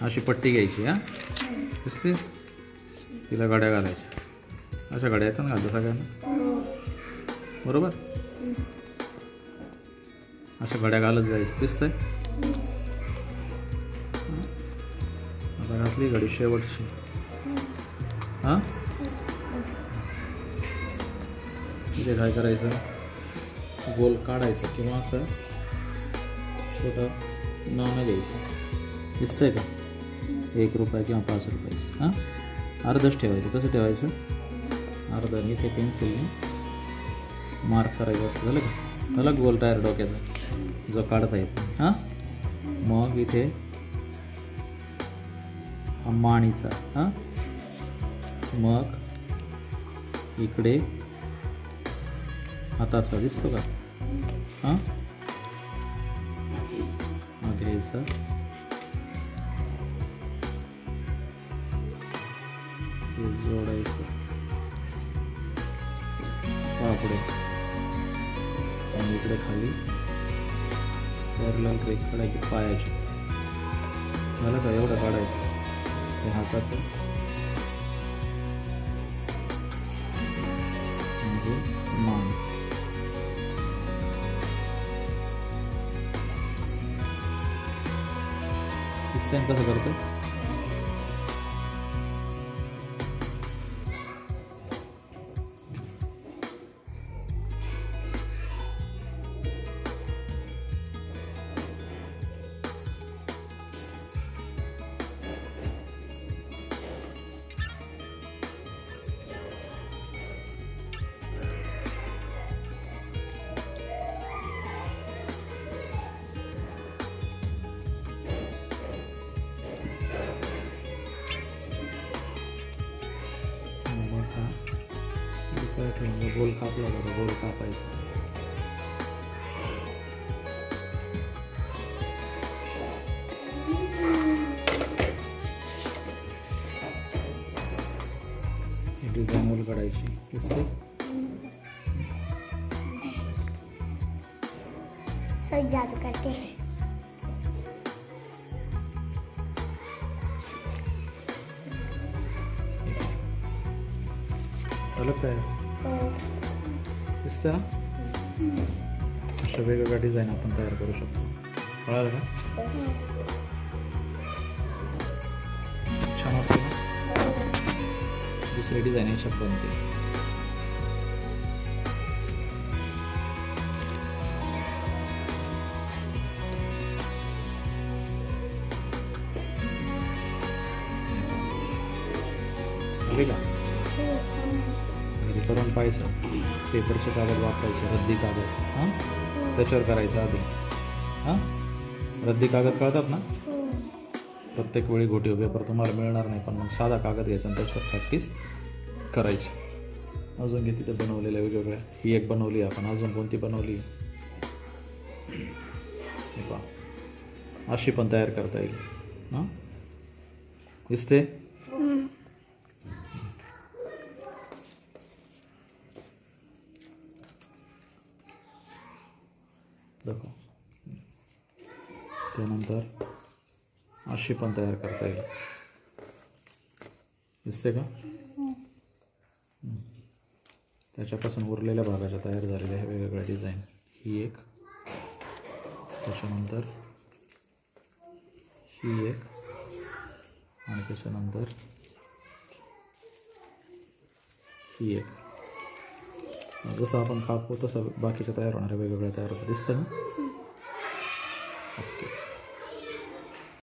अशी पट्टी घ्यायची हां, दिसते, तिला घड्या घालायच्या. अशा घड्या येतात घालतो सगळ्यांना, बरोबर. अशा घड्या घालत जायचं, दिसतंय. आता घातली घडी शेवटची. हां, इथे काय करायचं, गोल काढायचं किंवा असं छोटं नाणं घ्यायचं, दिसतंय का, 1 रुपया किंवा 5 रुपयाचं. हां, अर्धच ठेवायचं. कसं ठेवायचं, अर्धं. इथे पेन्सिलने मार्क करायचं असं, झालं का. झालं गोल तयार डोक्याचा जो काढता येतो. हां, मग इथे माणीचा. हां, मग इकडे हाताचा, दिसतो का. हां, मग घ्यायचं, हे जोडायचं पुढे, आणि इकडे खाली पॅरलल रेख काढायची पायाची. झालं का, एवढं काढायचं. हे हाताचं, म्हणजे मान. दिसतंय कसं करतो. गोल कापला बघा, गोल कापायचा. डिझाईन गोल काढायची, दिसते. जादू करते. अलग काय दिसतं ना. अशा वेगवेगळ्या डिझाईन आपण तयार करू शकतो. कळालं का. छान वाटतं ना. दुसरी डिझाईन अशा बनते. का घरी करून पाहायचं. पेपरचे कागद वापरायचे, रद्दी कागद. हां, त्याच्यावर करायचं आधी. हां, रद्दी कागद कळतात ना. प्रत्येक वेळी घोटीव पेपर तुम्हाला मिळणार नाही, पण मग साधा कागद घ्यायचा आणि त्याच्यावर प्रॅक्टिस करायची. अजून घे तिथे बनवलेल्या वेगवेगळ्या. ही एक बनवली आपण, अजून कोणती बनवली. अशी पण तयार करता येईल. हां, दिसते. दाखव. त्यानंतर अशी पण तयार करता येईल. दिसते का. त्याच्यापासून उरलेल्या भागाच्या तयार झालेल्या वेगवेगळ्या डिझाईन. ही एक, त्याच्यानंतर ही एक, आणि त्याच्यानंतर ही एक. जसं आपण कापू तसं बाकीच्या तयार होणाऱ्या वेगवेगळ्या तयार होतात. दिसतं ना. ओके.